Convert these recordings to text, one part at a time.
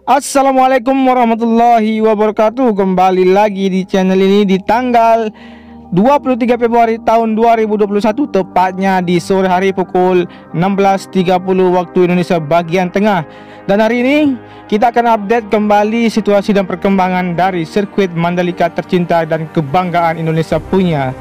Assalamualaikum warahmatullahi wabarakatuh. Kembali lagi di channel ini di tanggal 23 Februari tahun 2021, tepatnya di sore hari pukul 16.30 waktu Indonesia bagian tengah. Dan hari ini kita akan update kembali situasi dan perkembangan dari sirkuit Mandalika tercinta dan kebanggaan Indonesia punya.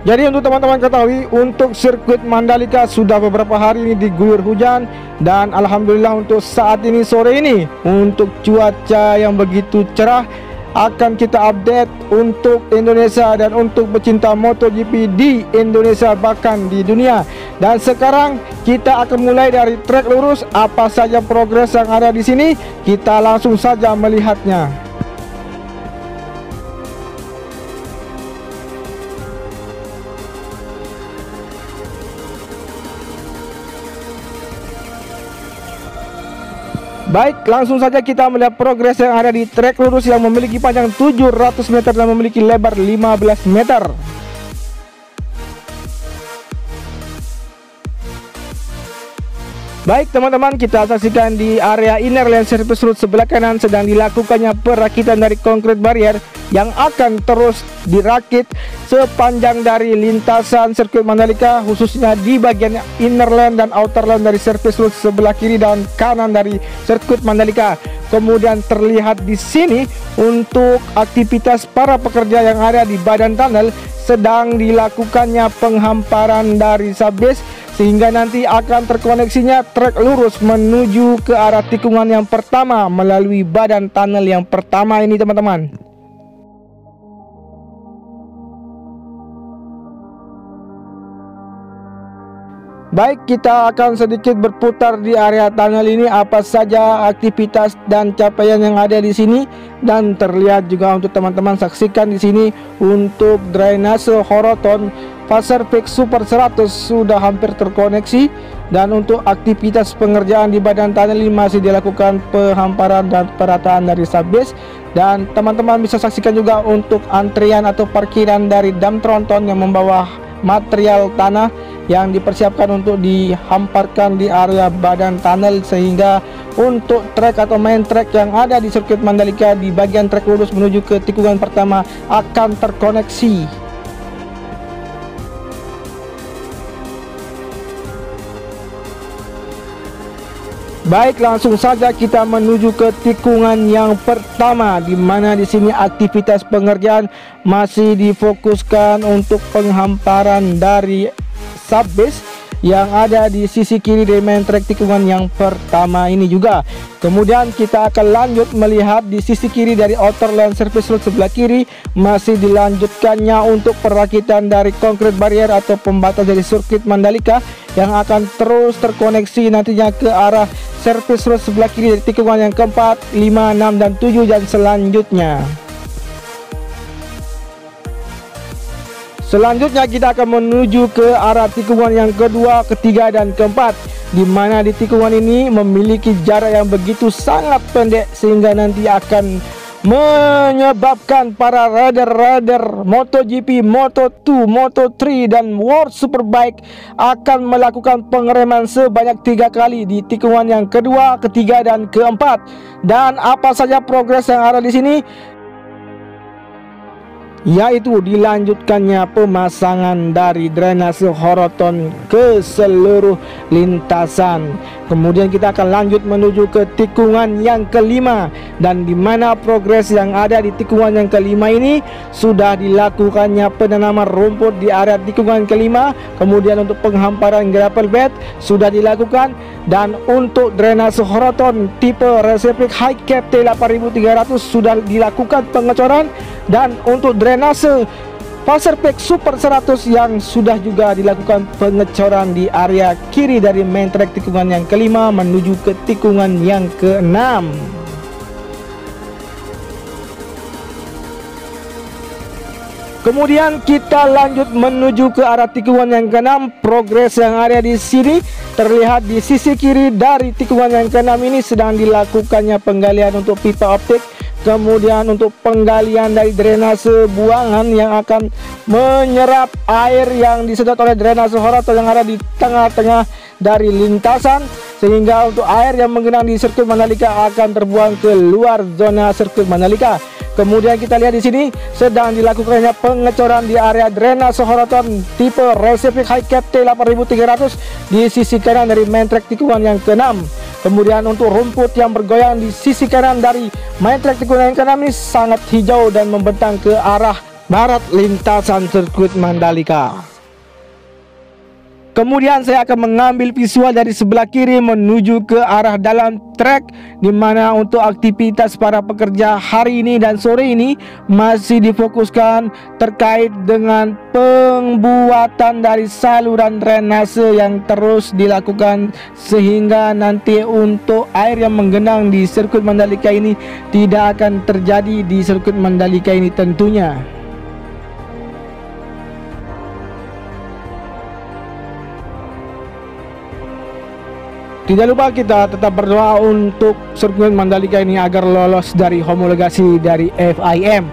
Jadi untuk teman-teman ketahui, untuk sirkuit Mandalika sudah beberapa hari ini diguyur hujan. Dan alhamdulillah untuk saat ini, sore ini, untuk cuaca yang begitu cerah, akan kita update untuk Indonesia dan untuk pecinta MotoGP di Indonesia bahkan di dunia. Dan sekarang kita akan mulai dari trek lurus. Apa saja progres yang ada di sini, kita langsung saja melihatnya. Baik, langsung saja kita melihat progres yang ada di trek lurus yang memiliki panjang 700 meter dan memiliki lebar 15 meter. Baik teman-teman, kita saksikan di area inner lane service road sebelah kanan sedang dilakukannya perakitan dari concrete barrier yang akan terus dirakit sepanjang dari lintasan sirkuit Mandalika, khususnya di bagian inner lane dan outer lane dari service road sebelah kiri dan kanan dari sirkuit Mandalika. Kemudian terlihat di sini untuk aktivitas para pekerja yang ada di badan tunnel sedang dilakukannya penghamparan dari subbase, sehingga nanti akan terkoneksinya trek lurus menuju ke arah tikungan yang pertama melalui badan tunnel yang pertama ini teman-teman. Baik, kita akan sedikit berputar di area tunnel ini, apa saja aktivitas dan capaian yang ada di sini. Dan terlihat juga untuk teman-teman saksikan di sini untuk drainase Horoton Faservik Super 100 sudah hampir terkoneksi. Dan untuk aktivitas pengerjaan di badan tunnel ini masih dilakukan penghamparan dan perataan dari subbase. Dan teman-teman bisa saksikan juga untuk antrian atau parkiran dari dam tronton yang membawa material tanah yang dipersiapkan untuk dihamparkan di area badan tunnel, sehingga untuk trek atau main trek yang ada di sirkuit Mandalika di bagian trek lurus menuju ke tikungan pertama akan terkoneksi. Baik, langsung saja kita menuju ke tikungan yang pertama, di mana di sini aktivitas pengerjaan masih difokuskan untuk penghamparan dari subbase yang ada di sisi kiri dari main track tikungan yang pertama ini juga. Kemudian kita akan lanjut melihat di sisi kiri dari outer lane service road sebelah kiri masih dilanjutkannya untuk perakitan dari concrete barrier atau pembatas dari sirkuit Mandalika yang akan terus terkoneksi nantinya ke arah service road sebelah kiri dari tikungan yang keempat, 5, 6, dan 7 dan selanjutnya. Selanjutnya kita akan menuju ke arah tikungan yang kedua, ketiga, dan keempat, di mana di tikungan ini memiliki jarak yang begitu sangat pendek sehingga nanti akan menyebabkan para rider-rider MotoGP, Moto2, Moto3, dan World Superbike akan melakukan pengereman sebanyak 3 kali di tikungan yang kedua, ketiga, dan keempat. Dan apa saja progres yang ada di sini, yaitu dilanjutkannya pemasangan dari drainase Horoton ke seluruh lintasan. Kemudian kita akan lanjut menuju ke tikungan yang kelima, dan di mana progres yang ada di tikungan yang kelima ini sudah dilakukannya penanaman rumput di area tikungan kelima. Kemudian untuk penghamparan gravel bed sudah dilakukan, dan untuk drainase Horoton tipe Reservic High Cap T8300 sudah dilakukan pengecoran, dan untuk drainase Faservik Super 100 yang sudah juga dilakukan pengecoran di area kiri dari main track tikungan yang kelima menuju ke tikungan yang keenam. Kemudian kita lanjut menuju ke arah tikungan yang keenam. Progres yang ada di sini terlihat di sisi kiri dari tikungan yang keenam ini sedang dilakukannya penggalian untuk pipa optik Kemudian untuk penggalian dari drainase buangan yang akan menyerap air yang disedot oleh drainase Horaton yang ada di tengah-tengah dari lintasan, sehingga untuk air yang menggenang di sirkuit Mandalika akan terbuang ke luar zona sirkuit Mandalika. Kemudian kita lihat di sini sedang dilakukannya pengecoran di area drainase Horaton tipe Recipe High Cap T8300 di sisi kanan dari main track tikungan yang ke-6. Kemudian untuk rumput yang bergoyang di sisi kanan dari main track tikungan yang ke-6 ini sangat hijau dan membentang ke arah barat lintasan sirkuit Mandalika. Kemudian saya akan mengambil visual dari sebelah kiri menuju ke arah dalam trek, di mana untuk aktivitas para pekerja hari ini dan sore ini masih difokuskan terkait dengan pembuatan dari saluran drainase yang terus dilakukan, sehingga nanti untuk air yang menggenang di sirkuit Mandalika ini tidak akan terjadi di sirkuit Mandalika ini tentunya. Tidak lupa kita tetap berdoa untuk sirkuit Mandalika ini agar lolos dari homologasi dari FIM.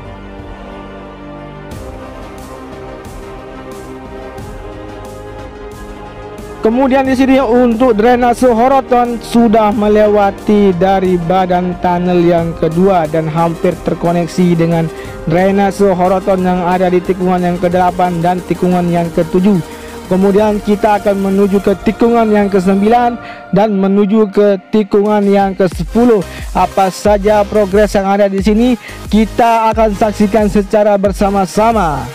Kemudian di sini untuk drainase Horaton sudah melewati dari badan tunnel yang kedua dan hampir terkoneksi dengan drainase Horaton yang ada di tikungan yang ke-8 dan tikungan yang ke-7. Kemudian kita akan menuju ke tikungan yang ke-9 dan menuju ke tikungan yang ke-10. Apa saja progres yang ada di sini kita akan saksikan secara bersama-sama.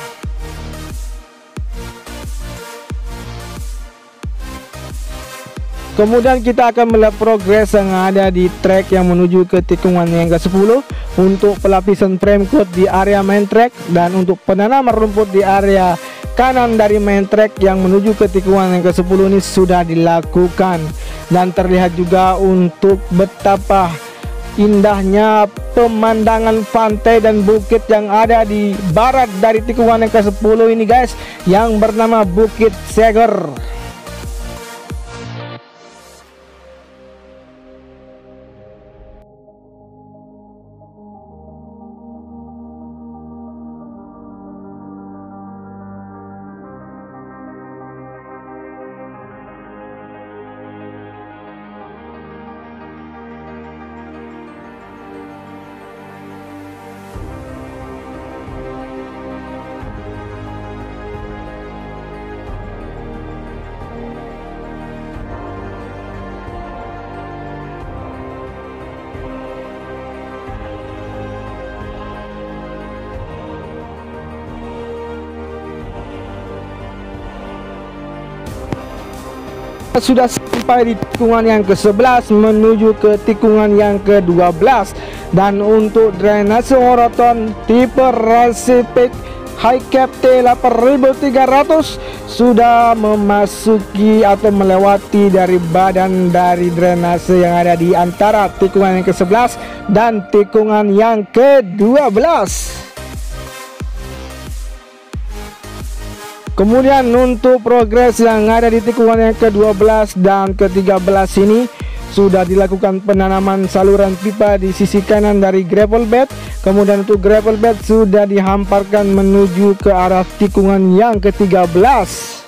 Kemudian kita akan melihat progres yang ada di track yang menuju ke tikungan yang ke-10 untuk pelapisan frame coat di area main track dan untuk penanaman rumput di area kanan dari main track yang menuju ke tikungan yang ke-10 ini sudah dilakukan. Dan terlihat juga untuk betapa indahnya pemandangan pantai dan bukit yang ada di barat dari tikungan yang ke-10 ini guys, yang bernama Bukit Seger. Sudah sampai di tikungan yang ke-11 menuju ke tikungan yang ke-12, dan untuk drainase Horaton tipe Recipe High Cap T8300 sudah memasuki atau melewati dari badan dari drainase yang ada di antara tikungan yang ke-11 dan tikungan yang ke-12. Kemudian untuk progres yang ada di tikungan yang ke-12 dan ke-13 ini sudah dilakukan penanaman saluran pipa di sisi kanan dari gravel bed. Kemudian untuk gravel bed sudah dihamparkan menuju ke arah tikungan yang ke-13.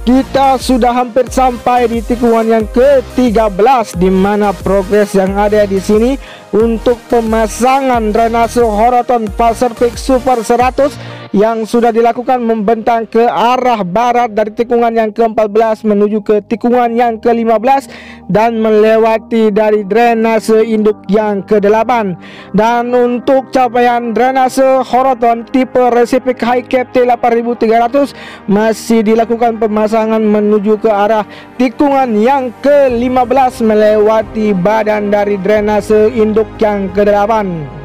Kita sudah hampir sampai di tikungan yang ke-13, di mana progres yang ada di sini untuk pemasangan drainase Horaton Pacific Super 100 yang sudah dilakukan membentang ke arah barat dari tikungan yang ke-14 menuju ke tikungan yang ke-15 dan melewati dari drainase induk yang ke-8. Dan untuk capaian drainase Horaton tipe Recipe High Cap T8300 masih dilakukan pemasangan menuju ke arah tikungan yang ke-15 melewati badan dari drainase induk yang ke-8.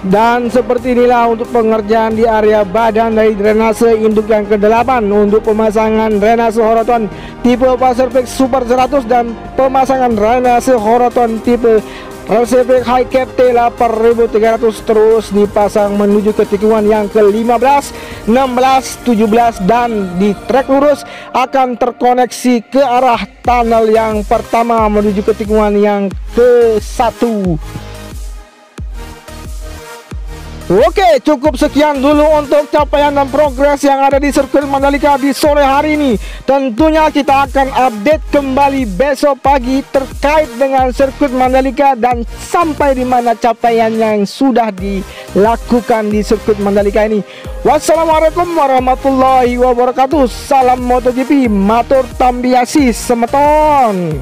Dan seperti inilah untuk pengerjaan di area badan dari drainase induk yang ke-8 untuk pemasangan drainase Horaton tipe Paservec Super 100 dan pemasangan drainase Horaton tipe Paservec High Cap T8300 terus dipasang menuju ke tikungan yang ke-15, 16, 17 dan di trek lurus akan terkoneksi ke arah tunnel yang pertama menuju ke tikungan yang ke-1. Oke, cukup sekian dulu untuk capaian dan progres yang ada di sirkuit Mandalika di sore hari ini. Tentunya kita akan update kembali besok pagi terkait dengan sirkuit Mandalika dan sampai di mana capaian yang sudah dilakukan di sirkuit Mandalika ini. Wassalamualaikum warahmatullahi wabarakatuh. Salam MotoGP, matur tambiasi semeton.